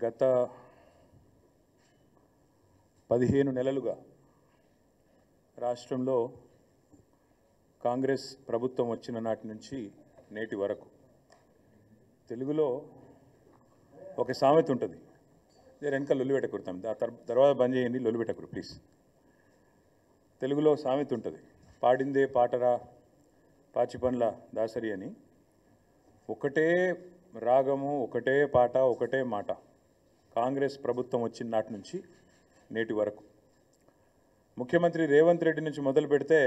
గత 15 నెలలుగా రాష్ట్రంలో కాంగ్రెస్ ప్రభుత్వం వచ్చిన నాటి నుంచి నేటి వరకు తెలుగులో ఒక సామెత ఉంటుంది. వెనక లొల్లి పెట్టకూడతాం, తర్వాత బంద్ చేయండి, లొల్లి పెట్టకూడదు ప్లీజ్. తెలుగులో సామెత ఉంటుంది, పాడిందే పాటరా పాచిపండ్ల దాసరి అని. ఒకటే రాగము, ఒకటే పాట, ఒకటే మాట కాంగ్రెస్ ప్రభుత్వం వచ్చిన నాటి నుంచి నేటి వరకు. ముఖ్యమంత్రి రేవంత్ రెడ్డి నుంచి మొదలు పెడితే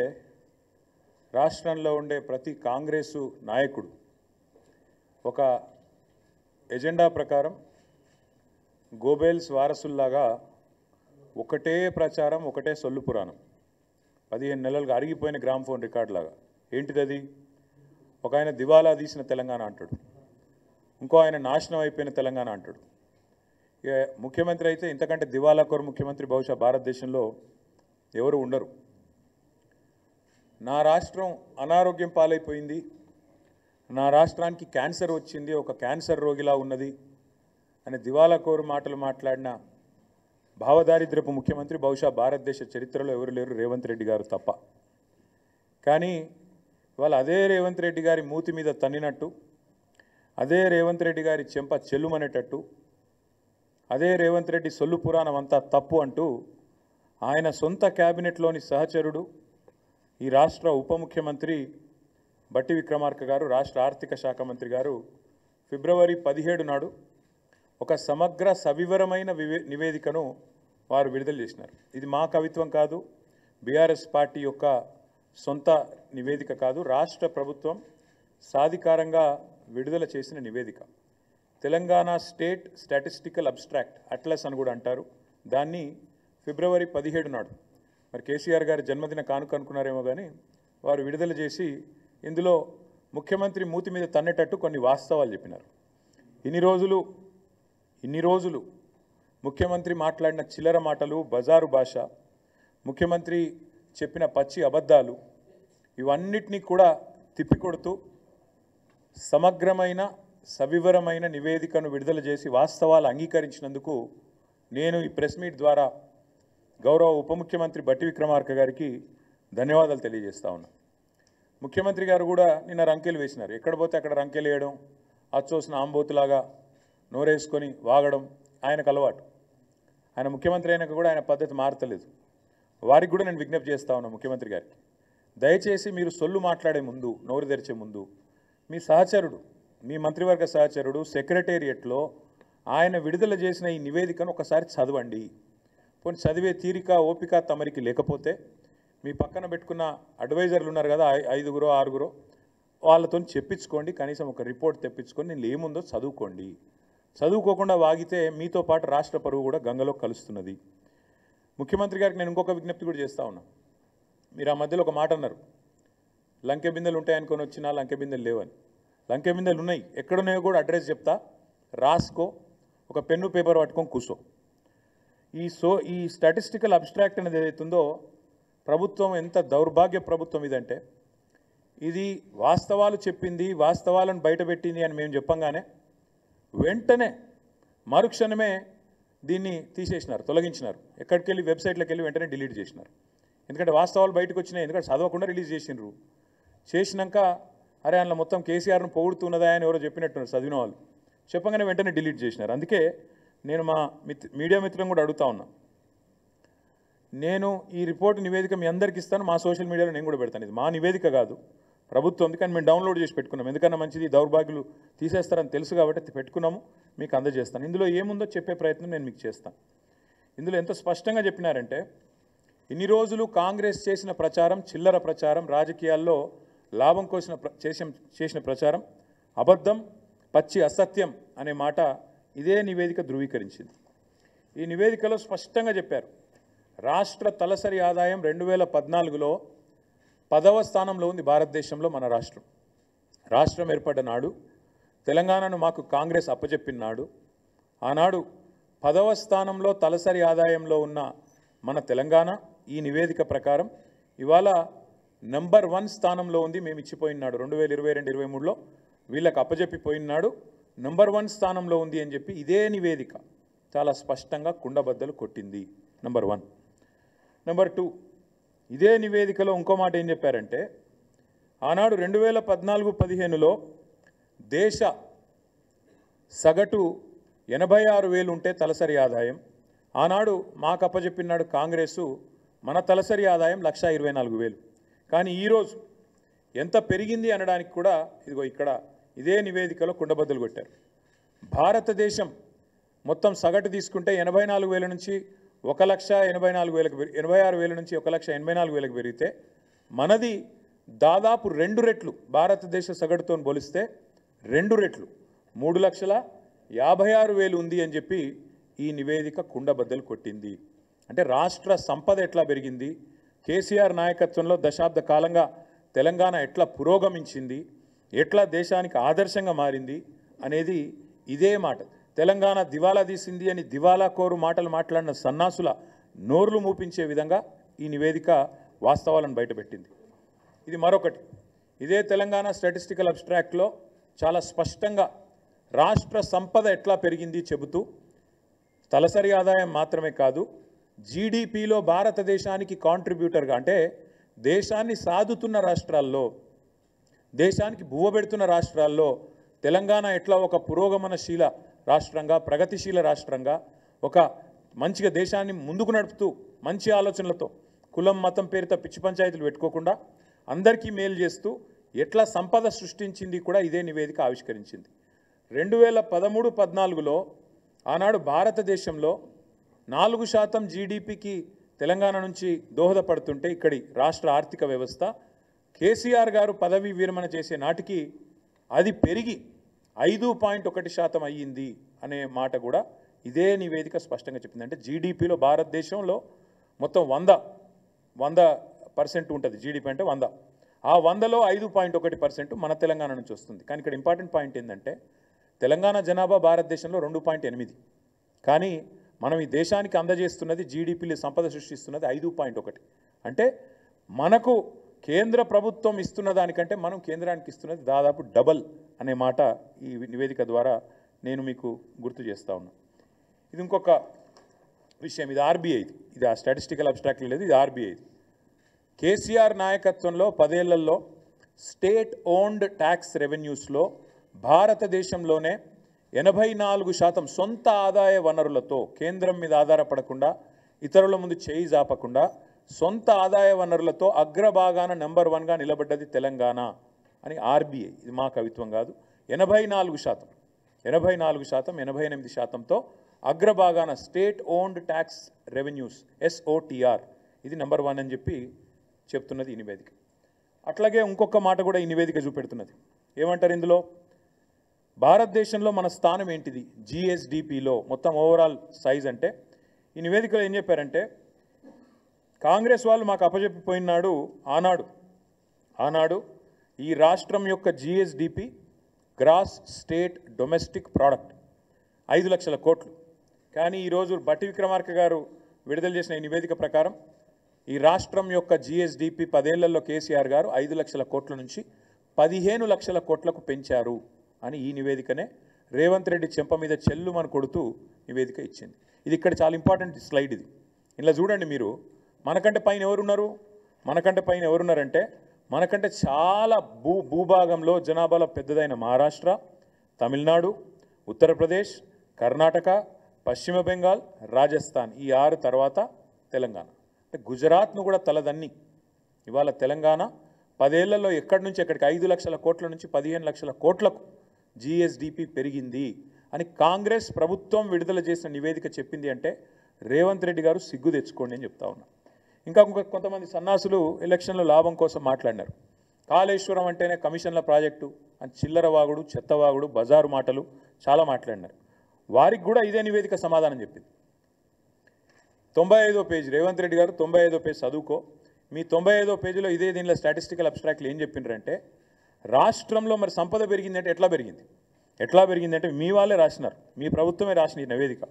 రాష్ట్రంలో ఉండే ప్రతి కాంగ్రెసు నాయకుడు ఒక ఎజెండా ప్రకారం గోబెల్స్ వారసుల్లాగా ఒకటే ప్రచారం, ఒకటే సొల్లు పురాణం. 15 నెలలుగా అరిగిపోయిన గ్రామ్ఫోన్ రికార్డు లాగా. ఏంటిది అది? ఒక ఆయన దివాలా తీసిన తెలంగాణ అంటాడు, ఇంకో ఆయన నాశనం అయిపోయిన తెలంగాణ అంటాడు. ఇక ముఖ్యమంత్రి అయితే ఇంతకంటే దివాలా కోరు ముఖ్యమంత్రి బహుశా భారతదేశంలో ఎవరు ఉండరు. నా రాష్ట్రం అనారోగ్యం పాలైపోయింది, నా రాష్ట్రానికి క్యాన్సర్ వచ్చింది, ఒక క్యాన్సర్ రోగిలా ఉన్నది అని దివాలా కోరు మాటలు మాట్లాడిన భావదారిద్రపు ముఖ్యమంత్రి బహుశా భారతదేశ చరిత్రలో ఎవరు లేరు, రేవంత్ రెడ్డి గారు తప్ప. కానీ ఇవాళ అదే రేవంత్ రెడ్డి గారి మూతి మీద తన్నినట్టు, అదే రేవంత్ రెడ్డి గారి చెంప చెల్లుమనేటట్టు, అదే రేవంత్ రెడ్డి సొల్లు పురాణం అంతా తప్పు అంటూ ఆయన సొంత క్యాబినెట్లోని సహచరుడు, ఈ రాష్ట్ర ఉప ముఖ్యమంత్రి బట్టి విక్రమార్క గారు, రాష్ట్ర ఆర్థిక శాఖ మంత్రి గారు ఫిబ్రవరి 17 నాడు ఒక సమగ్ర సవివరమైన నివేదికను వారు విడుదల చేసినారు. ఇది మా కవిత్వం కాదు, బీఆర్ఎస్ పార్టీ యొక్క సొంత నివేదిక కాదు, రాష్ట్ర ప్రభుత్వం సాధికారంగా విడుదల చేసిన నివేదిక. Telangana state statistical abstract atlas అని కూడా అంటారు దాన్ని. ఫిబ్రవరి 17 నాడు మరి కేసీఆర్ గారి జన్మదిన కానుక అనుకున్నారేమో కానీ వారు విడుదల చేసి ఇందులో ముఖ్యమంత్రి మూతి మీద తన్నేటట్టు కొన్ని వాస్తవాలు చెప్పినారు. ఇన్ని రోజులు ముఖ్యమంత్రి మాట్లాడిన చిల్లర మాటలు, బజారు భాష, ముఖ్యమంత్రి చెప్పిన పచ్చి అబద్ధాలు, ఇవన్నిటినీ కూడా తిప్పికొడుతూ సమగ్రమైన సవివరమైన నివేదికను విడుదల చేసి వాస్తవాలు అంగీకరించినందుకు నేను ఈ ప్రెస్ మీట్ ద్వారా గౌరవ ఉప ముఖ్యమంత్రి బట్టి విక్రమార్క గారికి ధన్యవాదాలు తెలియజేస్తా ఉన్నా. ముఖ్యమంత్రి గారు కూడా నిన్న రంకెలు వేసినారు. ఎక్కడ పోతే అక్కడ రంకెలు వేయడం, అచ్చోసిన ఆంబోతులాగా నోరేసుకొని వాగడం ఆయనకు అలవాటు. ఆయన ముఖ్యమంత్రి అయినాక కూడా ఆయన పద్ధతి మారతలేదు. వారికి కూడా నేను విజ్ఞప్తి చేస్తా ఉన్నా ముఖ్యమంత్రి గారికి, దయచేసి మీరు సొల్లు మాట్లాడే ముందు, నోరు తెరిచే ముందు మీ సహచరుడు, మీ మంత్రివర్గ సహచరుడు సెక్రటేరియట్లో ఆయన విడుదల చేసిన ఈ నివేదికను ఒకసారి చదవండి. పోనీ చదివే తీరిక, ఓపిక తమరికి లేకపోతే మీ పక్కన పెట్టుకున్న అడ్వైజర్లు ఉన్నారు కదా, 5గురో 6గురో, వాళ్ళతో చెప్పించుకోండి. కనీసం ఒక రిపోర్ట్ తెప్పించుకొని నేను ఏముందో చదువుకోండి. చదువుకోకుండా వాగితే మీతో పాటు రాష్ట్ర పరువు కూడా గంగలో కలుస్తున్నది. ముఖ్యమంత్రి గారికి నేను ఇంకొక విజ్ఞప్తి కూడా చేస్తూ ఉన్నా. మీరు ఆ మధ్యలో ఒక మాట అన్నారు, లంకె బిందెలు ఉంటాయనుకొని వచ్చినా లంకె బిందెలు లేవని. లంకె బిందెలు ఉన్నాయి, ఎక్కడున్నాయో కూడా అడ్రస్ చెప్తా, రాసుకో, ఒక పెన్ను పేపర్ పట్టుకొని కూర్చో. ఈ స్టాటిస్టికల్ అబ్స్ట్రాక్ట్ అనేది ఏదైతుందో ప్రభుత్వం ఎంత దౌర్భాగ్య ప్రభుత్వం ఇదంటే, ఇది వాస్తవాలు చెప్పింది, వాస్తవాలను బయటపెట్టింది అని మేము చెప్పంగానే వెంటనే మరుక్షణమే దీన్ని తీసేసినారు, తొలగించినారు. ఎక్కడికి వెళ్ళి వెబ్సైట్లోకి వెళ్ళి వెంటనే డిలీట్ చేసినారు. ఎందుకంటే వాస్తవాలు బయటకు వచ్చినాయి, ఎందుకంటే చదవకుండా రిలీజ్ చేసినారు. చేసినాక అరే అందులో మొత్తం కేసీఆర్ను పొగుడుతున్నదా అని ఎవరో చెప్పినట్టున్నారు చదివిన వాళ్ళు, చెప్పగానే వెంటనే డిలీట్ చేసినారు. అందుకే నేను మా మీడియా మిత్రులను కూడా అడుగుతా ఉన్నా, నేను ఈ రిపోర్ట్ నివేదిక మీ అందరికీ ఇస్తాను, మా సోషల్ మీడియాలో నేను కూడా పెడతాను. ఇది మా నివేదిక కాదు, ప్రభుత్వం. అందుకని మేము డౌన్లోడ్ చేసి పెట్టుకున్నాం, ఎందుకన్నా మంచిది, దౌర్భాగ్యులు తీసేస్తారని తెలుసు కాబట్టి పెట్టుకున్నాము, మీకు అందజేస్తాను. ఇందులో ఏముందో చెప్పే ప్రయత్నం నేను మీకు చేస్తాను. ఇందులో ఎంత స్పష్టంగా చెప్పినారంటే, ఇన్ని రోజులు కాంగ్రెస్ చేసిన ప్రచారం చిల్లర ప్రచారం, రాజకీయాల్లో లాభం కోసం చేసిన ప్రచారం అబద్ధం, పచ్చి అసత్యం అనే మాట ఇదే నివేదిక ధృవీకరించింది. ఈ నివేదికలో స్పష్టంగా చెప్పారు, రాష్ట్ర తలసరి ఆదాయం 2014లో 10వ స్థానంలో ఉంది భారతదేశంలో మన రాష్ట్రం. రాష్ట్రం ఏర్పడ్డ నాడు, తెలంగాణను మాకు కాంగ్రెస్ అప్పచెప్పిన నాడు, ఆనాడు 10వ స్థానంలో తలసరి ఆదాయంలో ఉన్న మన తెలంగాణ ఈ నివేదిక ప్రకారం ఇవాళ నంబర్ 1 స్థానంలో ఉంది. మేము ఇచ్చిపోయినాడు 2022-23లో వీళ్ళకి అప్పచెప్పిపోయినాడు నంబర్ 1 స్థానంలో ఉంది అని చెప్పి ఇదే నివేదిక చాలా స్పష్టంగా కుండబద్దలు కొట్టింది. నంబర్ 1. నంబర్ 2, ఇదే నివేదికలో ఇంకో మాట ఏం చెప్పారంటే, ఆనాడు 2014-15లో దేశ సగటు 86,000 ఉంటే తలసరి ఆదాయం. ఆనాడు మాకు అప్పచెప్పినాడు కాంగ్రెసు మన తలసరి ఆదాయం 1,24,000. కానీ ఈరోజు ఎంత పెరిగింది అనడానికి కూడా ఇదిగో ఇక్కడ ఇదే నివేదికలో కుండబద్దలు కొట్టారు. భారతదేశం మొత్తం సగటు తీసుకుంటే 84,000 నుంచి 1,86,000 నుంచి 1,84,000 పెరిగితే మనది దాదాపు 2 రెట్లు, భారతదేశ సగటుతో పోలిస్తే 2 రెట్లు 3,56,000 ఉంది అని చెప్పి ఈ నివేదిక కుండబద్దలు కొట్టింది. అంటే రాష్ట్ర సంపద ఎట్లా పెరిగింది, కేసీఆర్ నాయకత్వంలో దశాబ్ద కాలంగా తెలంగాణ ఎట్లా పురోగమించింది, ఎట్లా దేశానికి ఆదర్శంగా మారింది అనేది ఇదే మాట. తెలంగాణ దివాలా తీసింది అని దివాలా కోరు మాటలు మాట్లాడిన సన్నాసుల నోర్లు మూపించే విధంగా ఈ నివేదిక వాస్తవాలను బయటపెట్టింది. ఇది మరొకటి, ఇదే తెలంగాణ స్టాటిస్టికల్ అబ్స్ట్రాక్ట్లో చాలా స్పష్టంగా రాష్ట్ర సంపద ఎట్లా పెరిగింది చెబుతూ తలసరి ఆదాయం మాత్రమే కాదు, జీడిపిలో భారతదేశానికి కాంట్రిబ్యూటర్గా, అంటే దేశాన్ని సాదుతున్న రాష్ట్రాల్లో, దేశానికి బువ్వబెడుతున్న రాష్ట్రాల్లో తెలంగాణ ఎట్లా ఒక పురోగమనశీల రాష్ట్రంగా, ప్రగతిశీల రాష్ట్రంగా, ఒక మంచిగా దేశాన్ని ముందుకు నడుపుతూ మంచి ఆలోచనలతో కులం మతం పేరుతో పిచ్చి పంచాయతీలు పెట్టుకోకుండా అందరికీ మేలు చేస్తూ ఎట్లా సంపద సృష్టించింది కూడా ఇదే నివేదిక ఆవిష్కరించింది. 2013-14లో ఆనాడు భారతదేశంలో 4% జీడిపికి తెలంగాణ నుంచి దోహదపడుతుంటే ఇక్కడి రాష్ట్ర ఆర్థిక వ్యవస్థ కేసీఆర్ గారు పదవీ విరమణ చేసే నాటికి అది పెరిగి 5.1% అయ్యింది అనే మాట కూడా ఇదే నివేదిక స్పష్టంగా చెప్పింది. అంటే జీడిపిలో భారతదేశంలో మొత్తం 100% ఉంటుంది, జీడిపి అంటే 100, ఆ 100లో 5.1% మన తెలంగాణ నుంచి వస్తుంది. కానీ ఇక్కడ ఇంపార్టెంట్ పాయింట్ ఏంటంటే తెలంగాణ జనాభా భారతదేశంలో 2.8, కానీ మనం ఈ దేశానికి అందజేస్తున్నది, జీడిపిలో సంపద సృష్టిస్తున్నది 5.1. అంటే మనకు కేంద్ర ప్రభుత్వం ఇస్తున్న దానికంటే మనం కేంద్రానికి ఇస్తున్నది దాదాపు డబల్ అనే మాట ఈ నివేదిక ద్వారా నేను మీకు గుర్తు చేస్తా ఉన్నా. ఇది ఇంకొక విషయం, ఇది ఆర్బీఐది, ఇది ఆ స్టాటిస్టికల్ అబ్స్ట్రాక్ట్ లేదు, ఇది ఆర్బీఐది. కేసీఆర్ నాయకత్వంలో 10 ఏళ్లలో స్టేట్ ఓన్డ్ ట్యాక్స్ రెవెన్యూస్లో భారతదేశంలోనే 84% సొంత ఆదాయ వనరులతో, కేంద్రం మీద ఆధారపడకుండా, ఇతరుల ముందు చేయి జాపకుండా సొంత ఆదాయ వనరులతో అగ్రభాగాన నెంబర్ 1గా నిలబడ్డది తెలంగాణ అని ఆర్బీఐ, ఇది మా కవిత్వం కాదు. 84%, 88%తో అగ్రభాగాన state owned tax revenues SOTR, ఇది నెంబర్ 1 అని చెప్పి చెప్తున్నది ఈ నివేదిక. అట్లాగే ఇంకొక మాట కూడా ఈ నివేదిక చూపెడుతున్నది. ఏమంటారు ఇందులో, భారతదేశంలో మన స్థానం ఏంటిది GSDPలో మొత్తం ఓవరాల్ సైజ్ అంటే, ఈ నివేదికలో ఏం చెప్పారంటే, కాంగ్రెస్ వాళ్ళు మాకు అప్పచెప్పిపోయినాడు ఆనాడు ఈ రాష్ట్రం యొక్క GSDP gross state domestic product 5 లక్షల కోట్లు. కానీ ఈరోజు బట్టి విక్రమార్క గారు విడుదల చేసిన ఈ నివేదిక ప్రకారం ఈ రాష్ట్రం యొక్క GSDP 10 ఏళ్లలో కేసీఆర్ గారు 5 లక్షల కోట్ల నుంచి 15 లక్షల కోట్లకు పెంచారు అని ఈ నివేదికనే రేవంత్ రెడ్డి చెంప మీద చెల్లుమని కొడుతూ నివేదిక ఇచ్చింది. ఇది ఇక్కడ చాలా ఇంపార్టెంట్ స్లైడ్ ఇది. ఇలా చూడండి మీరు, మనకంటే పైన ఎవరున్నారంటే మనకంటే చాలా భూభాగంలో జనాభాలో పెద్దదైన మహారాష్ట్ర, తమిళనాడు, ఉత్తరప్రదేశ్, కర్ణాటక, పశ్చిమ బెంగాల్, రాజస్థాన్, ఈ 6 తర్వాత తెలంగాణ. అంటే గుజరాత్ను కూడా తలదన్ని ఇవాళ తెలంగాణ 10 ఏళ్లలో ఎక్కడి నుంచి ఎక్కడికి 5 లక్షల కోట్ల నుంచి 15 లక్షల కోట్లకు GSDP పెరిగింది అని కాంగ్రెస్ ప్రభుత్వం విడుదల చేసిన నివేదిక చెప్పింది. అంటే రేవంత్ రెడ్డి గారు సిగ్గు తెచ్చుకోండి అని చెప్తా ఉన్నా. ఇంకా కొంతమంది సన్నాసులు ఎలక్షన్లో లాభం కోసం మాట్లాడినారు. కాళేశ్వరం అంటేనే కమిషన్ల ప్రాజెక్టు అని చిల్లర వాగుడు, చెత్తవాగుడు, బజారు మాటలు చాలా మాట్లాడినారు. వారికి కూడా ఇదే నివేదిక సమాధానం చెప్పింది. 95వ పేజీ, రేవంత్ రెడ్డి గారు 95వ పేజీ చదువుకో. మీ 95వ పేజీలో ఇదే దీనిలో స్టాటిస్టికల్ అబ్స్ట్రాక్ట్లు ఏం చెప్పిండ్రంటే, రాష్ట్రంలో మరి సంపద పెరిగిందంటే ఎట్లా పెరిగిందంటే మీ వాళ్ళే రాసినారు, మీ ప్రభుత్వమే రాసిన ఈ నివేదిక.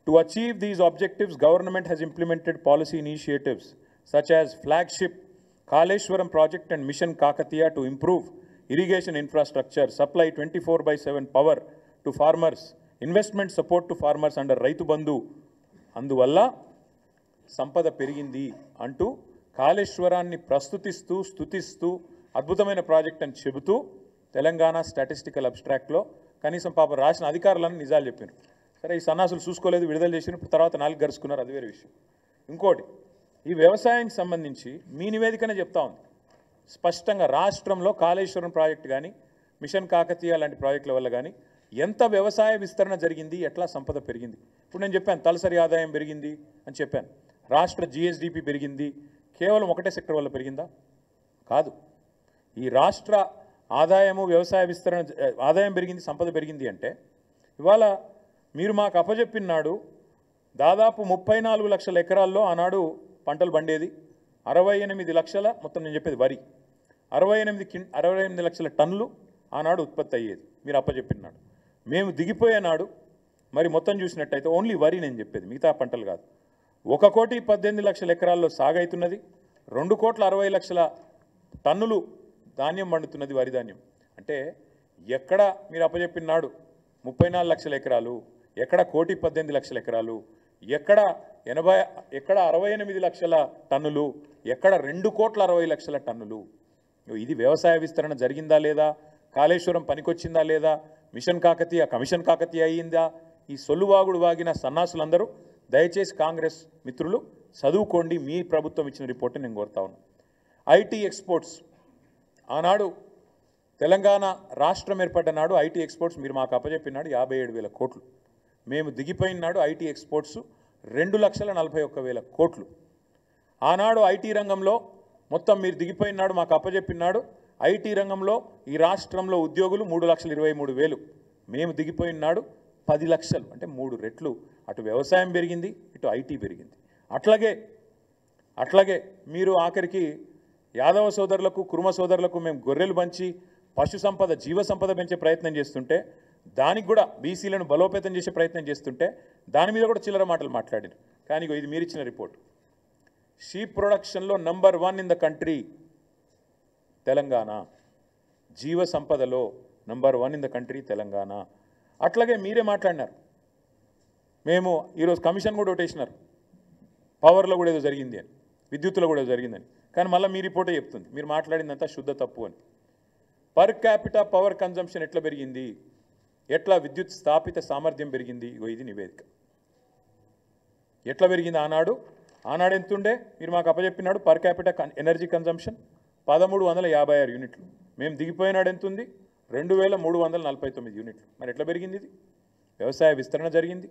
To achieve these objectives, government has implemented policy initiatives such as flagship Kaleshwaram project and Mission Kakatiya to improve irrigation infrastructure, supply 24/7 power to farmers, investment support to farmers under Rythu Bandhu అందువల్ల సంపద పెరిగింది అంటూ కాళేశ్వరాన్ని ప్రస్తుతిస్తూ స్తుతిస్తూ అద్భుతమైన ప్రాజెక్ట్ అని చెబుతూ Telangana statistical అబ్స్ట్రాక్ట్లో కనీసం పాప రాసిన అధికారులను నిజాలు చెప్పారు. సరే ఈ సన్నాసులు చూసుకోలేదు, విడుదల చేసిన తర్వాత 4 గరుచుకున్నారు, అది వేరే విషయం. ఇంకోటి, ఈ వ్యవసాయానికి సంబంధించి మీ నివేదికనే చెప్తా ఉంది స్పష్టంగా, రాష్ట్రంలో కాళేశ్వరం ప్రాజెక్టు కానీ మిషన్ కాకతీయ లాంటి ప్రాజెక్టుల వల్ల కానీ ఎంత వ్యవసాయ విస్తరణ జరిగింది, ఎట్లా సంపద పెరిగింది. ఇప్పుడు నేను చెప్పాను తలసరి ఆదాయం పెరిగింది అని చెప్పాను, రాష్ట్ర GSDP పెరిగింది. కేవలం ఒకటే సెక్టర్ వల్ల పెరిగిందా? కాదు. ఈ రాష్ట్ర ఆదాయము వ్యవసాయ విస్తరణ ఆదాయం పెరిగింది, సంపద పెరిగింది అంటే ఇవాళ మీరు మాకు అప్పజెప్పినాడు దాదాపు 34 లక్షల ఎకరాల్లో ఆనాడు పంటలు పండేది, 68 లక్షల మొత్తం నేను చెప్పేది వరి, 68 లక్షల టన్నులు ఆనాడు ఉత్పత్తి అయ్యేది మీరు అప్పజెప్పినాడు. మేము దిగిపోయేనాడు మరి మొత్తం చూసినట్టయితే ఓన్లీ వరి నేను చెప్పేది, మిగతా పంటలు కాదు, 1,18,00,000 ఎకరాల్లో సాగైతున్నది, 2,60,00,000 టన్నులు ధాన్యం పండుతున్నది, వరి ధాన్యం. అంటే ఎక్కడ మీరు అప్పజెప్పినాడు 34 లక్షల ఎకరాలు, ఎక్కడ 1,18,00,000 ఎకరాలు, ఎక్కడ 68 లక్షల టన్నులు, ఎక్కడ 2,60,00,000 టన్నులు. ఇది వ్యవసాయ విస్తరణ జరిగిందా లేదా, కాళేశ్వరం పనికొచ్చిందా లేదా, మిషన్ కాకతీయ కమిషన్ కాకతీయ అయ్యిందా? ఈ సొల్లువాగుడు వాగిన సన్నాసులందరూ దయచేసి కాంగ్రెస్ మిత్రులు చదువుకోండి, మీ ప్రభుత్వం ఇచ్చిన రిపోర్ట్ని నేను కోరుతా ఉన్నాను. ఐటీ ఎక్స్పోర్ట్స్ ఆనాడు తెలంగాణ రాష్ట్రం ఏర్పడ్డ నాడు ఐటీ ఎక్స్పోర్ట్స్ మీరు మాకు అప్పచెప్పినాడు 57,000 కోట్లు, మేము దిగిపోయినాడు ఐటీ ఎక్స్పోర్ట్స్ 2,41,000 కోట్లు. ఆనాడు ఐటీ రంగంలో మొత్తం మీరు దిగిపోయినాడు మాకు అప్పచెప్పినాడు ఐటీ రంగంలో ఈ రాష్ట్రంలో ఉద్యోగులు 3,23,000, మేము దిగిపోయినాడు 10 లక్షలు, అంటే 3 రెట్లు. అటు వ్యవసాయం పెరిగింది, ఇటు ఐటీ పెరిగింది. అట్లాగే మీరు ఆఖరికి యాదవ సోదరులకు కుర్మ సోదరులకు మేము గొర్రెలు పంచి పశు సంపద జీవ సంపద పెంచే ప్రయత్నం చేస్తుంటే, దానికి కూడా బీసీలను బలోపేతం చేసే ప్రయత్నం చేస్తుంటే దాని మీద కూడా చిల్లర మాటలు మాట్లాడారు. కానీ ఇది మీరు ఇచ్చిన రిపోర్ట్, షీప్ ప్రొడక్షన్లో number 1 in the country Telangana, జీవ సంపదలో number 1 in the country Telangana. అట్లాగే మీరే మాట్లాడినారు, మేము ఈరోజు కమిషన్ కూడా ఒకటేసినారు, పవర్లో కూడా ఏదో జరిగింది అని, విద్యుత్తులో కూడా జరిగిందని. కానీ మళ్ళీ మీ రిపోర్టే చెప్తుంది మీరు మాట్లాడిందంతా శుద్ధ తప్పు అని. పర్ క్యాపిటా పవర్ కన్జంప్షన్ ఎట్లా పెరిగింది, ఎట్లా విద్యుత్ స్థాపిత సామర్థ్యం పెరిగింది, ఇది నివేదిక. ఎట్లా పెరిగింది ఆనాడు ఎంతుండే మీరు మాకు అప్పచెప్పినాడు పర్ క్యాపిటా ఎనర్జీ కన్జంప్షన్ 1,356 యూనిట్లు, మేము దిగిపోయినాడు ఎంతుంది 2,349 యూనిట్లు. మరి ఎట్లా పెరిగింది? ఇది వ్యవసాయ విస్తరణ జరిగింది,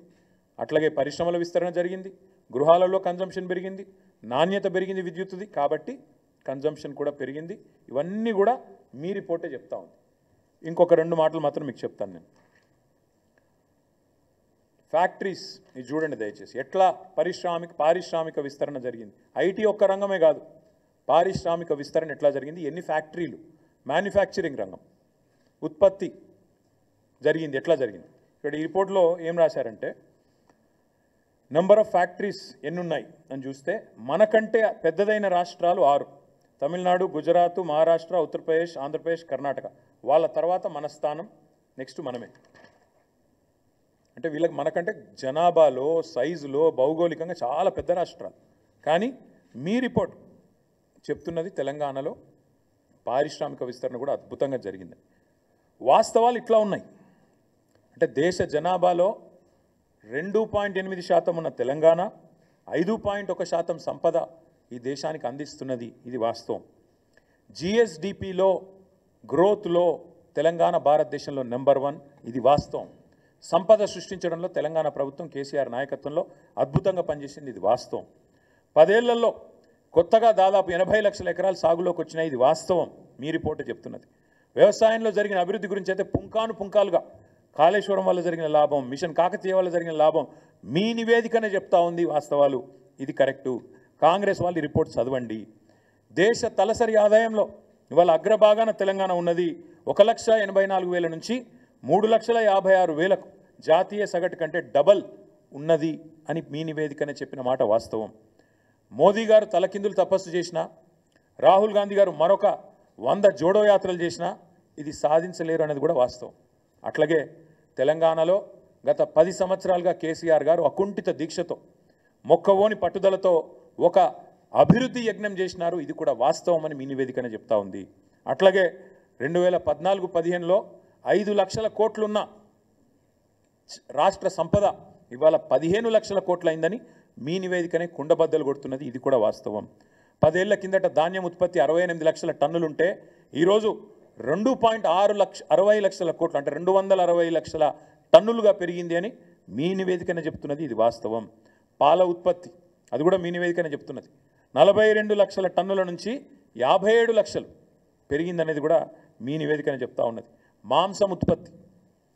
అట్లాగే పరిశ్రమల విస్తరణ జరిగింది, గృహాలలో కన్జంప్షన్ పెరిగింది, నాణ్యత పెరిగింది విద్యుత్తుది, కాబట్టి కన్జంప్షన్ కూడా పెరిగింది. ఇవన్నీ కూడా మీ రిపోర్టే చెప్తా ఉంది. ఇంకొక 2 మాటలు మాత్రం మీకు చెప్తాను నేను. ఫ్యాక్టరీస్ ఇది చూడండి దయచేసి, ఎట్లా పారిశ్రామిక విస్తరణ జరిగింది. ఐటీ ఒక్క రంగమే కాదు, పారిశ్రామిక విస్తరణ ఎట్లా జరిగింది, ఎన్ని ఫ్యాక్టరీలు, మ్యానుఫ్యాక్చరింగ్ రంగం ఉత్పత్తి జరిగింది, ఎట్లా జరిగింది. ఇక్కడ ఈ రిపోర్ట్లో ఏం రాశారంటే నెంబర్ ఆఫ్ ఫ్యాక్టరీస్ ఎన్నున్నాయి అని చూస్తే మనకంటే పెద్దదైన రాష్ట్రాలు 6, తమిళనాడు, గుజరాత్, మహారాష్ట్ర, ఉత్తరప్రదేశ్, ఆంధ్రప్రదేశ్, కర్ణాటక. వాళ్ళ తర్వాత మన స్థానం, నెక్స్ట్ మనమే. అంటే వీళ్ళకి మనకంటే జనాభాలో సైజులో భౌగోళికంగా చాలా పెద్ద రాష్ట్రాలు. కానీ మీ రిపోర్ట్ చెప్తున్నది తెలంగాణలో పారిశ్రామిక విస్తరణ కూడా అద్భుతంగా జరిగింది. వాస్తవాలు ఇట్లా ఉన్నాయి. అంటే దేశ జనాభాలో 2.8% ఉన్న తెలంగాణ 5.1% సంపద ఈ దేశానికి అందిస్తున్నది, ఇది వాస్తవం. GSDPలో గ్రోత్లో తెలంగాణ భారతదేశంలో నెంబర్ 1, ఇది వాస్తవం. సంపద సృష్టించడంలో తెలంగాణ ప్రభుత్వం కేసీఆర్ నాయకత్వంలో అద్భుతంగా పనిచేసింది, ఇది వాస్తవం. 10 ఏళ్లలో కొత్తగా దాదాపు 80 లక్షల ఎకరాలు సాగులోకి వచ్చినాయి, ఇది వాస్తవం. మీ రిపోర్టు చెప్తున్నది. వ్యవసాయంలో జరిగిన అభివృద్ధి గురించి అయితే పుంకాలుగా కాళేశ్వరం వల్ల జరిగిన లాభం, మిషన్ కాకతీయ వల్ల జరిగిన లాభం మీ నివేదికనే చెప్తా ఉంది వాస్తవాలు, ఇది కరెక్టు. కాంగ్రెస్ వాళ్ళు ఈ రిపోర్ట్ చదవండి. దేశ తలసరి ఆదాయంలో ఇవాళ అగ్రభాగాన తెలంగాణ ఉన్నది. 1,84,000 నుంచి 3,56,000 జాతీయ సగటు కంటే డబల్ ఉన్నది అని మీ నివేదికనే చెప్పిన మాట వాస్తవం. మోదీ గారు తలకిందులు తపస్సు చేసినా, రాహుల్ గాంధీ గారు మరొక 100 జోడో యాత్రలు చేసినా ఇది సాధించలేరు అనేది కూడా వాస్తవం. అట్లాగే తెలంగాణలో గత 10 సంవత్సరాలుగా కేసీఆర్ గారు అకుంఠిత దీక్షతో మొక్కవోని పట్టుదలతో ఒక అభివృద్ధి యజ్ఞం చేసినారు. ఇది కూడా వాస్తవం అని మీ నివేదికనే చెప్తా ఉంది. అట్లాగే 2014-15లో 5 లక్షల కోట్లున్న రాష్ట్ర సంపద ఇవాళ 15 లక్షల కోట్లయిందని మీ నివేదికనే కుండబద్దలు కొడుతున్నది. ఇది కూడా వాస్తవం. 10 ఏళ్ల కిందట ధాన్యం ఉత్పత్తి 68 లక్షల టన్నులుంటే ఈరోజు 2.60 లక్షల కోట్లు అంటే 260 లక్షల టన్నులుగా పెరిగింది అని మీ నివేదికనే చెప్తున్నది. ఇది వాస్తవం. పాల ఉత్పత్తి అది కూడా మీ నివేదికనే చెప్తున్నది. 42 లక్షల టన్నుల నుంచి 57 లక్షలు పెరిగిందనేది కూడా మీ నివేదికనే చెప్తా ఉన్నది. మాంసం ఉత్పత్తి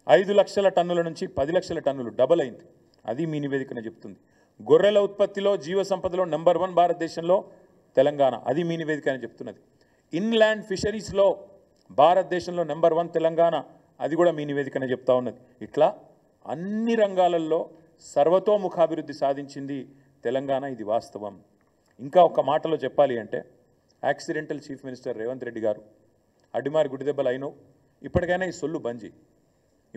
5 లక్షల టన్నుల నుంచి 10 లక్షల టన్నులు డబల్ అయింది. అది మీ నివేదికనే చెప్తుంది. గొర్రెల ఉత్పత్తిలో జీవ సంపదలో నెంబర్ 1 భారతదేశంలో తెలంగాణ. అది మీ నివేదికనే చెప్తున్నది. ఇన్లాండ్ ఫిషరీస్లో భారతదేశంలో నెంబర్ 1 తెలంగాణ. అది కూడా మీ నివేదికనే చెప్తా ఉన్నది. ఇట్లా అన్ని రంగాలలో సర్వతోముఖాభివృద్ధి సాధించింది తెలంగాణ. ఇది వాస్తవం. ఇంకా ఒక మాటలో చెప్పాలి అంటే accidental chief minister Revanth Reddy గారు అడ్డిమారి గుడిదెబ్బలు అయినో ఇప్పటికైనా ఈ సొల్లు బంజి.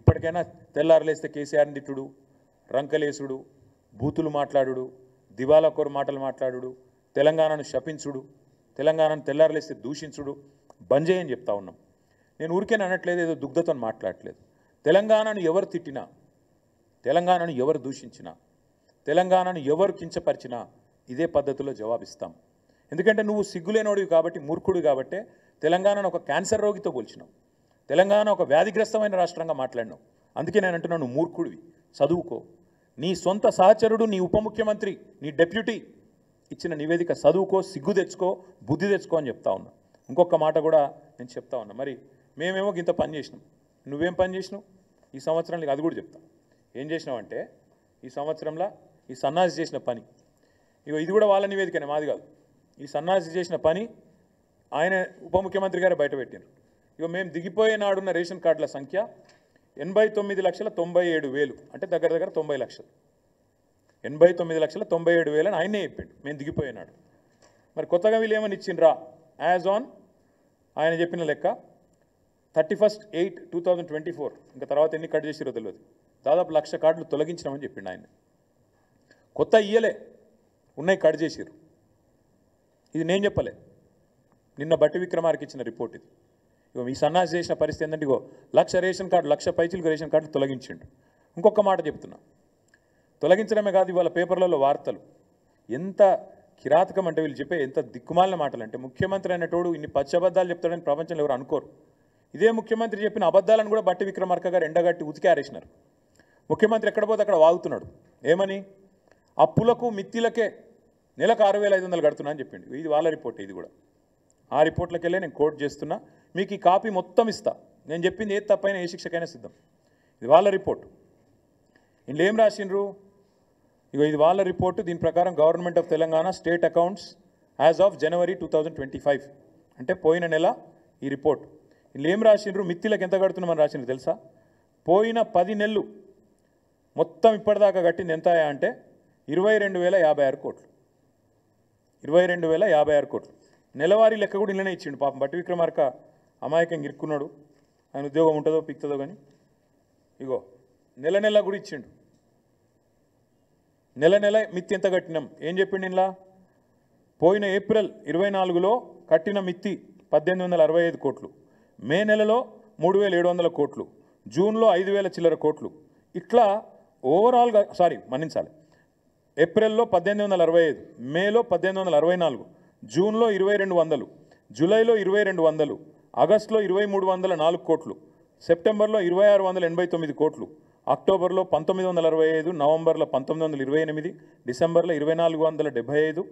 ఇప్పటికైనా తెల్లారలేస్తే కేసీఆర్ని తిట్టుడు, రంకలేసుడు, బూతులు మాట్లాడుడు, దివాలాకోరు మాటలు మాట్లాడుడు, తెలంగాణను శపించుడు, తెలంగాణను తెల్లారలేస్తే దూషించుడు బంజే అని చెప్తా ఉన్నాం. నేను ఊరికేనే అనట్లేదు, ఏదో దుగ్ధతో మాట్లాడట్లేదు. తెలంగాణను ఎవరు తిట్టినా, తెలంగాణను ఎవరు దూషించినా, తెలంగాణను ఎవరు కించపరిచినా ఇదే పద్ధతిలో జవాబిస్తాం. ఎందుకంటే నువ్వు సిగ్గులేనోడివి కాబట్టి, మూర్ఖుడు కాబట్టే తెలంగాణను ఒక క్యాన్సర్ రోగితో పోల్చినావు. తెలంగాణ ఒక వ్యాధిగ్రస్తమైన రాష్ట్రంగా మాట్లాడినావు. అందుకే నేను అంటున్నాను, నువ్వు మూర్ఖుడివి, చదువుకో. నీ సొంత సహచరుడు, నీ ఉప ముఖ్యమంత్రి, నీ డెప్యూటీ ఇచ్చిన నివేదిక చదువుకో, సిగ్గు తెచ్చుకో, బుద్ధి తెచ్చుకో అని చెప్తా ఉన్నా. ఇంకొక మాట కూడా నేను చెప్తా ఉన్నా. మరి మేమేమో ఇంత పని చేసినాం, నువ్వేం పని చేసినావు ఈ సంవత్సరంలో? అది కూడా చెప్తా. ఏం చేసినావు అంటే ఈ సంవత్సరంలో ఈ సన్నాసి చేసిన పని, ఇగో ఇది కూడా వాళ్ళ నివేదికనే, మాది కాదు. ఈ సన్నాసి చేసిన పని ఆయన ఉప ముఖ్యమంత్రి గారు బయటపెట్టారు. ఇగో మేము దిగిపోయే నాడున్న రేషన్ కార్డుల సంఖ్య 89,97,000 అంటే దగ్గర దగ్గర 90 లక్షలు. 89,97,000 అని ఆయనే చెప్పిండు మేము దిగిపోయినాడు. మరి కొత్తగా వీళ్ళు ఏమని ఇచ్చిండ్రా? యాజ్ ఆన్ ఆయన చెప్పిన లెక్క 31/8/2024, ఇంకా తర్వాత ఎన్ని కట్ చేసిరో తెలియదు, దాదాపు 1,00,000 కార్డులు తొలగించినామని చెప్పిండు ఆయన. కొత్త ఇయ్యలే, ఉన్నాయి కట్ చేసిరు. ఇది నేను చెప్పలే, నిన్న బట్టి విక్రమార్కి ఇచ్చిన రిపోర్ట్ ఇది. ఇగో మీ సన్నాసి చేసిన పరిస్థితి ఏంటంటే ఇగో 1,00,000 రేషన్ కార్డు, 1,00,000 పైచీలకు రేషన్ కార్డులు తొలగించిండు. ఇంకొక మాట చెప్తున్నా, తొలగించడమే కాదు, ఇవాళ పేపర్లలో వార్తలు ఎంత కిరాతకం అంటే, వీళ్ళు చెప్పే ఎంత దిక్కుమాలిన మాటలు అంటే, ముఖ్యమంత్రి అనేటోడు ఇన్ని పచ్చి అబద్ధాలు చెప్తాడని ప్రపంచంలో ఎవరు అనుకోరు. ఇదే ముఖ్యమంత్రి చెప్పిన అబద్ధాలను కూడా బట్టి విక్రమార్క గారు ఎండగట్టి ఉతికి ఆరేసినారు. ముఖ్యమంత్రి ఎక్కడ పోతే అక్కడ వాగుతున్నాడు. ఏమని? అప్పులకు మిత్తిలకే నెలకు 6,500 కడుతున్నా అని చెప్పిండు. ఇది వాళ్ళ రిపోర్ట్. ఇది కూడా ఆ రిపోర్ట్లకి వెళ్ళి నేను కోట్ చేస్తున్నా. మీకు ఈ కాపీ మొత్తం ఇస్తా. నేను చెప్పింది ఏది తప్పైనా ఏ శిక్షకైనా సిద్ధం. ఇది వాళ్ళ రిపోర్ట్. ఇందులో ఏం రాసిండ్రు? ఇగో ఇది వాళ్ళ రిపోర్టు. దీని ప్రకారం government of Telangana state accounts as of January 2025 అంటే పోయిన నెల ఈ రిపోర్ట్. ఇందులో ఏం రాసిండ్రు? మిత్తిలకు ఎంత కడుతున్నామని రాసిండ్రు తెలుసా? పోయిన 10 నెలలు మొత్తం ఇప్పటిదాకా కట్టింది ఎంత అంటే 22,056 కోట్లు. 22,056 కోట్లు. నెలవారీ లెక్క కూడా ఇళ్ళనే ఇచ్చిండు. పాపం బట్టి విక్రమార్క అమాయకంగా ఇరుక్కున్నాడు. ఆయన ఉద్యోగం ఉంటుందో పిక్తుందో కానీ ఇగో నెల నెల కూడా ఇచ్చిండు. నెల నెల మిత్తి ఎంత కట్టినాం ఏం చెప్పిండు ఇలా? పోయిన ఏప్రిల్ 24లో కట్టిన మిత్తి 1,865 కోట్లు, మే నెలలో 3,700 కోట్లు, జూన్లో 5,000 చిల్లర కోట్లు. ఇట్లా ఓవరాల్గా మన్నించాలి, ఏప్రిల్లో 1,865, మేలో 1,864, జూన్లో 2,200, జూలైలో 2,200, ఆగస్టులో 2,304 కోట్లు, సెప్టెంబర్లో 2,689 కోట్లు, అక్టోబర్లో 1,965, నవంబర్లో 1,928, డిసెంబర్లో 2,475,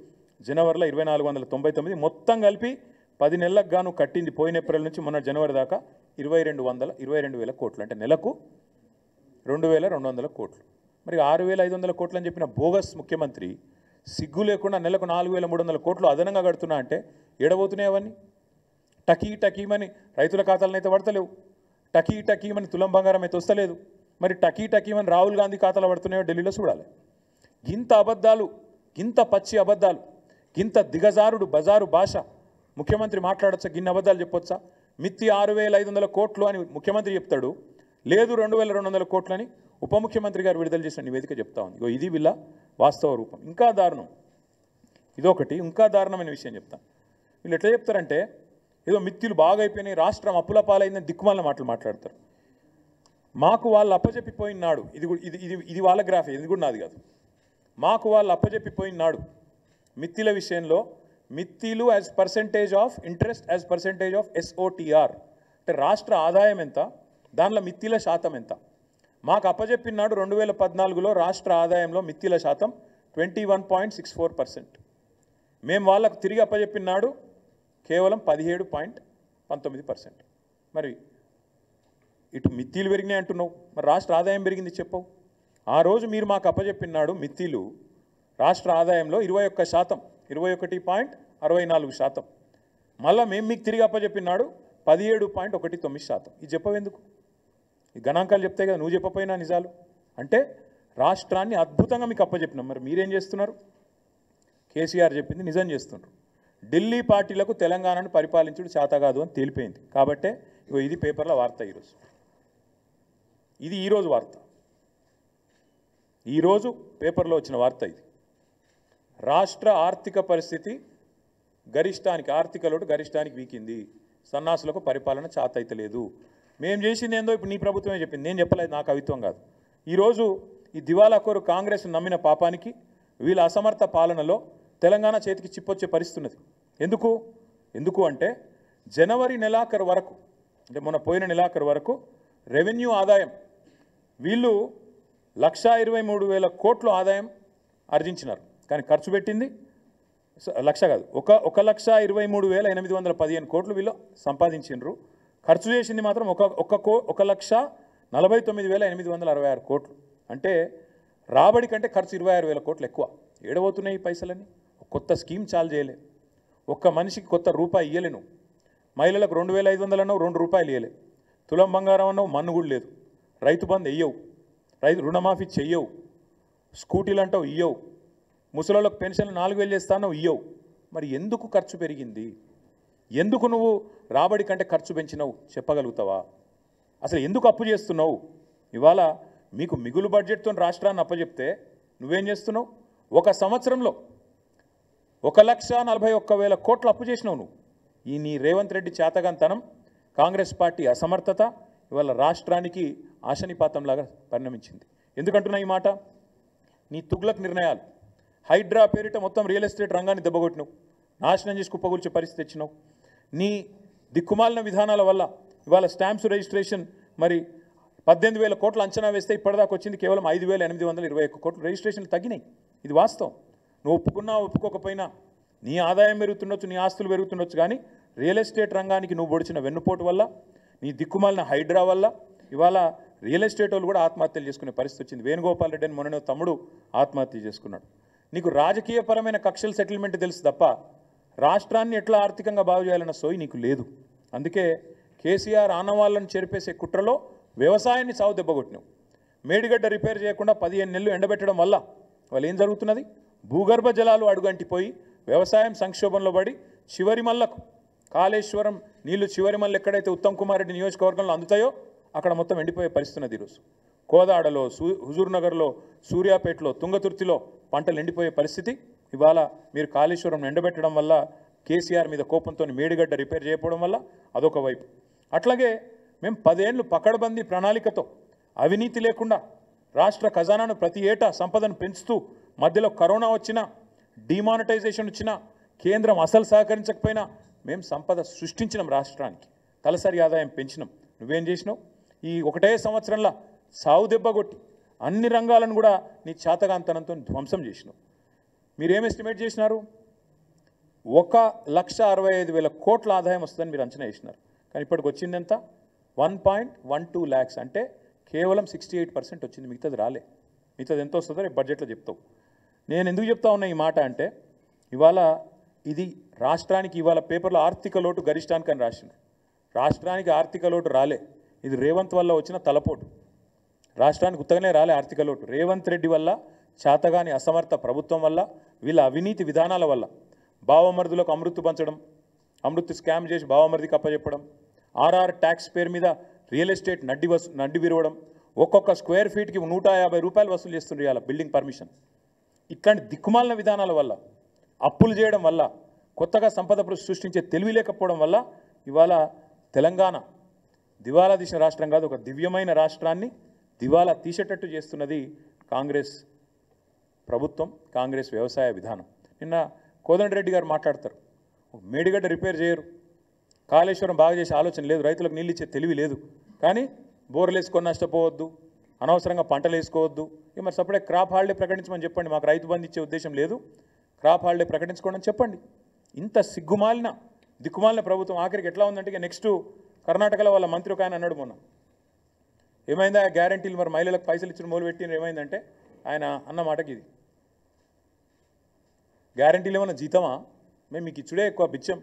జనవరిలో 2,499, మొత్తం కలిపి 10 నెలలకు గాను కట్టింది పోయిన ఏప్రిల్ నుంచి మొన్న జనవరి దాకా 22,000 కోట్లు. అంటే నెలకు 2,200 కోట్లు. మరి 6,500 కోట్లు అని చెప్పిన బోగస్ ముఖ్యమంత్రి సిగ్గు లేకుండా నెలకు 4,300 కోట్లు అదనంగా కడుతున్నా అంటే ఏడబోతున్నాయి అవన్నీ? టకీమని రైతుల ఖాతాలను అయితే పడతలేవు, టకీమని తులం బంగారం అయితే వస్తలేదు. మరి టకీమని రాహుల్ గాంధీ ఖాతాలో పడుతున్నాయో ఢిల్లీలో చూడాలి. గింత అబద్ధాలు, గింత పచ్చి అబద్ధాలు, గింత దిగజారుడు బజారు భాష ముఖ్యమంత్రి మాట్లాడచ్చా? గిన్ని అబద్ధాలు చెప్పొచ్చా? మిత్తి 6,500 కోట్లు అని ముఖ్యమంత్రి చెప్తాడు, లేదు 2,200 కోట్లు అని ఉప ముఖ్యమంత్రి గారు విడుదల చేసిన నివేదిక చెప్తా ఉంది. ఇగో ఇది వీళ్ళ వాస్తవ రూపం. ఇంకా దారుణం ఇదొకటి. ఇంకా దారుణమైన విషయం చెప్తాను. వీళ్ళు ఎట్లా చెప్తారంటే ఏదో మిత్తులు బాగా అయిపోయినాయి, రాష్ట్రం అప్పుల పాలైందని దిక్కుమాలిన మాటలు మాట్లాడతారు. మాకు వాళ్ళు అప్పచెప్పిపోయినాడు, ఇది ఇది ఇది ఇది వాళ్ళ గ్రాఫ్, ఇది కూడా నాది కాదు. మాకు వాళ్ళు అప్పచెప్పిపోయినాడు మిత్తిల విషయంలో, మిత్తిలు as percentage of interest as percentage of SOTR అంటే రాష్ట్ర ఆదాయం ఎంత, దానిలో మిత్తిల శాతం ఎంత. మాకు అప్పచెప్పినాడు 2014లో రాష్ట్ర ఆదాయంలో మిత్తిల శాతం 21.64%. మేము వాళ్ళకు తిరిగి అప్పచెప్పినాడు కేవలం 17.19%. మరి ఇటు మిత్తిలు పెరిగినాయి అంటున్నావు, మరి రాష్ట్ర ఆదాయం పెరిగింది చెప్పవు. ఆ రోజు మీరు మాకు అప్పచెప్పినాడు మిత్తిలు రాష్ట్ర ఆదాయంలో 21%, 21.64%. మళ్ళీ మేము మీకు తిరిగి అప్పచెప్పినాడు 17.19%. ఇది చెప్పవెందుకు? ఈ గణాంకాలు చెప్తే కదా, నువ్వు చెప్పపోయినా నిజాలు. అంటే రాష్ట్రాన్ని అద్భుతంగా మీకు అప్పచెప్పినాం, మరి మీరేం చేస్తున్నారు? కేసీఆర్ చెప్పింది నిజం చేస్తున్నారు. ఢిల్లీ పార్టీలకు తెలంగాణను పరిపాలించుడు చేత కాదు అని తేలిపోయింది. కాబట్టే ఇగో ఇది పేపర్లో వార్త ఈరోజు. ఇది ఈరోజు వార్త, ఈరోజు పేపర్లో వచ్చిన వార్త ఇది. రాష్ట్ర ఆర్థిక పరిస్థితి గరిష్టానికి, ఆర్థిక లోటు గరిష్టానికి వీకింది, సన్నాసులకు పరిపాలన చేత అయితే లేదు. మేము చేసింది ఏందో ఇప్పుడు నీ ప్రభుత్వమే చెప్పింది, నేను చెప్పలేదు, నా కవిత్వం కాదు. ఈరోజు ఈ దివాలాకోరు కాంగ్రెస్ నమ్మిన పాపానికి వీళ్ళ అసమర్థ పాలనలో తెలంగాణ చేతికి చిప్పొచ్చే పరిస్థితి ఉన్నది. ఎందుకు అంటే జనవరి నెలాఖరు వరకు, అంటే మొన్న పోయిన నెలాఖరు వరకు రెవెన్యూ ఆదాయం వీళ్ళు 1,23,000 కోట్లు ఆదాయం ఆర్జించినారు. కానీ ఖర్చు పెట్టింది లక్ష కాదు, 1,23,815 కోట్లు వీళ్ళు సంపాదించినారు. ఖర్చు చేసింది మాత్రం 1,49,866 కోట్లు. అంటే రాబడి కంటే ఖర్చు 26,000 కోట్లు ఎక్కువ. ఏడబోతున్నాయి ఈ పైసలన్నీ? కొత్త స్కీమ్ చాలు చేయలే, ఒక్క మనిషికి కొత్త రూపాయి ఇయ్యలే. నువ్వు మహిళలకు 2,500 అన్నావు, 2 రూపాయలు ఇయ్యలే. తులం బంగారం అన్నావు, మన్ను కూడా లేదు. రైతు బంధు వెయ్యవు, రైతు రుణమాఫీ చెయ్యవు, స్కూటీలు అంటావు ఇయ్యవు, ముసలోళ్ళకు పెన్షన్లు 4,000 చేస్తానో ఇయ్యవు. మరి ఎందుకు ఖర్చు పెరిగింది? ఎందుకు నువ్వు రాబడి కంటే ఖర్చు పెంచినావు చెప్పగలుగుతావా? అసలు ఎందుకు అప్పు చేస్తున్నావు? ఇవాళ మీకు మిగులు బడ్జెట్తో రాష్ట్రాన్ని అప్పచెప్తే నువ్వేం చేస్తున్నావు? ఒక సంవత్సరంలో 1,41,000 కోట్లు అప్పు చేసినావు నువ్వు. ఈ నీ రేవంత్ రెడ్డి చేతగాంతనం, కాంగ్రెస్ పార్టీ అసమర్థత ఇవాళ రాష్ట్రానికి ఆశనిపాతంలాగా పరిణమించింది. ఎందుకంటున్నా ఈ మాట? నీ తుగ్లక్ నిర్ణయాలు, హైడ్రా పేరిట మొత్తం రియల్ ఎస్టేట్ రంగాన్ని దెబ్బగొట్టినావు, నాశనం చేసి కుప్పగూల్చే పరిస్థితి తెచ్చినావు. నీ దిక్కుమాలిన విధానాల వల్ల ఇవాళ స్టాంప్స్ రిజిస్ట్రేషన్ మరి 18,000 కోట్లు అంచనా వేస్తే ఇప్పటిదాకా వచ్చింది కేవలం 5,821 కోట్లు రిజిస్ట్రేషన్లు తగ్గినాయి. ఇది వాస్తవం. నువ్వు ఒప్పుకున్నా ఒప్పుకోకపోయినా నీ ఆదాయం పెరుగుతుండొచ్చు, నీ ఆస్తులు పెరుగుతుండొచ్చు, కానీ రియల్ ఎస్టేట్ రంగానికి నువ్వు పొడిచిన వెన్నుపోటు వల్ల, నీ దిక్కుమాలిన హైడ్రా వల్ల ఇవాళ రియల్ ఎస్టేట్ వాళ్ళు కూడా ఆత్మహత్యలు చేసుకునే పరిస్థితి వచ్చింది. వేణుగోపాల్ రెడ్డి అని మొన్న తమ్ముడు ఆత్మహత్య చేసుకున్నాడు. నీకు రాజకీయపరమైన కక్షల సెటిల్మెంట్ తెలుసు తప్ప రాష్ట్రాన్ని ఎట్లా ఆర్థికంగా బాగు చేయాలన్న సోయి నీకు లేదు. అందుకే కేసీఆర్ ఆనవాళ్ళను చెరిపేసే కుట్రలో వ్యవసాయాన్ని సాగు దెబ్బగొట్టినావు. మేడిగడ్డ రిపేర్ చేయకుండా 15 నెలలు ఎండబెట్టడం వల్ల వాళ్ళు ఏం జరుగుతున్నది? భూగర్భ జలాలు అడుగంటిపోయి వ్యవసాయం సంక్షోభంలో పడి చివరి మల్లకు కాళేశ్వరం నీళ్లు చివరి మల్ల ఎక్కడైతే ఉత్తమ్ కుమార్ రెడ్డి నియోజకవర్గంలో అందుతాయో అక్కడ మొత్తం ఎండిపోయే పరిస్థితి ఉన్నది. ఈరోజు కోదాడలో, హుజూర్నగర్లో, సూర్యాపేటలో, తుంగతుర్తిలో పంటలు ఎండిపోయే పరిస్థితి. ఇవాళ మీరు కాళేశ్వరం ఎండబెట్టడం వల్ల, కేసీఆర్ మీద కోపంతో మేడిగడ్డ రిపేర్ చేయకపోవడం వల్ల అదొక వైపు. అట్లాగే మేము 10 ఏళ్ళు పకడ్బందీ ప్రణాళికతో అవినీతి లేకుండా రాష్ట్ర ఖజానాను ప్రతి ఏటా సంపదను పెంచుతూ, మధ్యలో కరోనా వచ్చినా, డిమానిటైజేషన్ వచ్చినా, కేంద్రం అసలు సహకరించకపోయినా మేము సంపద సృష్టించినాం, రాష్ట్రానికి తలసరి ఆదాయం పెంచినాం. నువ్వేం చేసినావు? ఈ ఒకటే సంవత్సరంలో సావు దెబ్బ కొట్టి అన్ని రంగాలను కూడా నీ చేతగాంతనంతో ధ్వంసం చేసినావు. మీరేం ఎస్టిమేట్ చేసినారు? 1,65,000 కోట్ల ఆదాయం వస్తుందని మీరు అంచనా వేసినారు. కానీ ఇప్పటికి వచ్చింది ఎంత? 1.12 lakhs, అంటే కేవలం 68% వచ్చింది. మిగతాది రాలే. మిగతాది ఎంత వస్తుందో రేపు బడ్జెట్లో చెప్తావు. నేను ఎందుకు చెప్తా ఉన్నా ఈ మాట అంటే, ఇవాళ ఇది రాష్ట్రానికి ఇవాళ పేపర్లో ఆర్థిక లోటు గరిష్టానికి అని రాసింది. రాష్ట్రానికి ఆర్థిక లోటు రాలే, ఇది రేవంత్ వల్ల వచ్చిన తలపోటు. రాష్ట్రానికి ఉత్తగానే రాలే ఆర్థిక లోటు. రేవంత్ రెడ్డి వల్ల, చేతగాని అసమర్థ ప్రభుత్వం వల్ల, వీళ్ళ అవినీతి విధానాల వల్ల, బావమరుదులకు అమృత్ పంచడం, అమృత్ స్కామ్ చేసి బావమరిదికి అప్పచెప్పడం, ఆర్ఆర్ ట్యాక్స్ పేరు మీద రియల్ ఎస్టేట్ నడ్డి విరవడం, ఒక్కొక్క స్క్వేర్ ఫీట్కి 150 రూపాయలు వసూలు చేస్తుండ్రు ఇవాళ బిల్డింగ్ పర్మిషన్. ఇట్లాంటి దిక్కుమాలిన విధానాల వల్ల, అప్పులు చేయడం వల్ల, కొత్తగా సంపద సృష్టించే తెలివి లేకపోవడం వల్ల ఇవాళ తెలంగాణ దివాలా తీసిన రాష్ట్రం కాదు, ఒక దివ్యమైన రాష్ట్రాన్ని దివాలా తీసేటట్టు చేస్తున్నది కాంగ్రెస్ ప్రభుత్వం, కాంగ్రెస్ వ్యవసాయ విధానం. నిన్న కోదండరెడ్డి గారు మాట్లాడతారు, మేడిగడ్డ రిపేర్ చేయరు, కాళేశ్వరం బాగా చేసే ఆలోచన లేదు, రైతులకు నీళ్ళు ఇచ్చే తెలివి లేదు, కానీ బోర్లు వేసుకొని నష్టపోవద్దు, అనవసరంగా పంటలు వేసుకోవద్దు. మరి సపరేట్ క్రాప్ హాలిడే ప్రకటించమని చెప్పండి, మాకు రైతు బంధు ఇచ్చే ఉద్దేశం లేదు, క్రాప్ హాలిడే ప్రకటించుకోండి అని చెప్పండి. ఇంత సిగ్గుమాలిన దిక్కుమాలిన ప్రభుత్వం ఆఖరికి ఎట్లా ఉందంటే, ఇక నెక్స్ట్ కర్ణాటకలో వాళ్ళ మంత్రి ఒక ఆయన అన్నాడు మొన్న, ఏమైందా గ్యారంటీలు మరి మహిళలకు పైసలు ఇచ్చిన మొదలుపెట్టిన ఏమైందంటే, ఆయన అన్న మాటకి ఇది, గ్యారంటీలు ఏమన్నా జీతమా, మేము మీకు ఇచ్చుడే ఎక్కువ బిచ్చం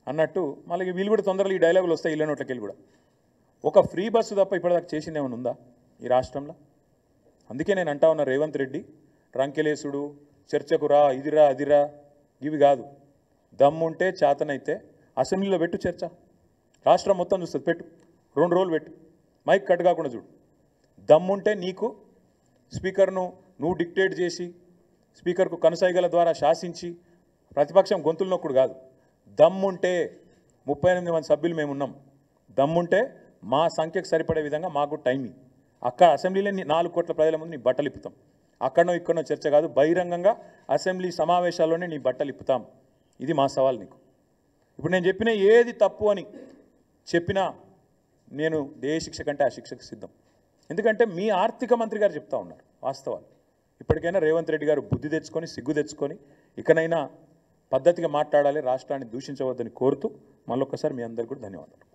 అన్నట్టు. మళ్ళీ వీళ్ళు కూడా తొందరగా ఈ డైలాగులు వస్తాయి ఇళ్ళ నోట్లకి వెళ్ళి కూడా. ఒక ఫ్రీ బస్సు తప్ప ఇప్పటిదాకా చేసింది ఏమైనా ఉందా ఈ రాష్ట్రంలో? అందుకే నేను అంటా ఉన్నా, రేవంత్ రెడ్డి రంకెలేసుడు, చర్చకు రా, ఇదిరా అదిరా, ఇవి కాదు. దమ్ముంటే చేతనైతే అసెంబ్లీలో పెట్టు చర్చ, రాష్ట్రం మొత్తం చూస్తుంది, పెట్టు, 2 రోజులు పెట్టు, మైక్ కట్ కాకుండా చూడు. దమ్ముంటే నీకు స్పీకర్ను నువ్వు డిక్టేట్ చేసి, స్పీకర్కు కనుసైగల ద్వారా శాసించి ప్రతిపక్షం గొంతులు నొక్కుడు కాదు. దమ్ముంటే 38 మంది సభ్యులు మేమున్నాం, దమ్ముంటే మా సంఖ్యకు సరిపడే విధంగా మాకు టైమింగ్, అక్కడ అసెంబ్లీలో 4 కోట్ల ప్రజల ముందు నీ బట్టలు ఇప్పుతాం. అక్కడనో ఇక్కడనో చర్చ కాదు, బహిరంగంగా అసెంబ్లీ సమావేశాల్లోనే నీ బట్టలు ఇప్పుతాం. ఇది మా సవాల్ నీకు. ఇప్పుడు నేను చెప్పిన ఏది తప్పు అని చెప్పినా నేను ఏ శిక్ష కంటే ఆ శిక్షకు సిద్ధం. ఎందుకంటే మీ ఆర్థిక మంత్రి గారు చెప్తా ఉన్నారు వాస్తవాలు. ఇప్పటికైనా రేవంత్ రెడ్డి గారు బుద్ధి తెచ్చుకొని, సిగ్గు తెచ్చుకొని, ఇకనైనా పద్ధతిగా మాట్లాడాలి, రాష్ట్రాన్ని దూషించవద్దని కోరుతూ మళ్ళొక్కసారి మీ అందరికీ కూడా ధన్యవాదాలు.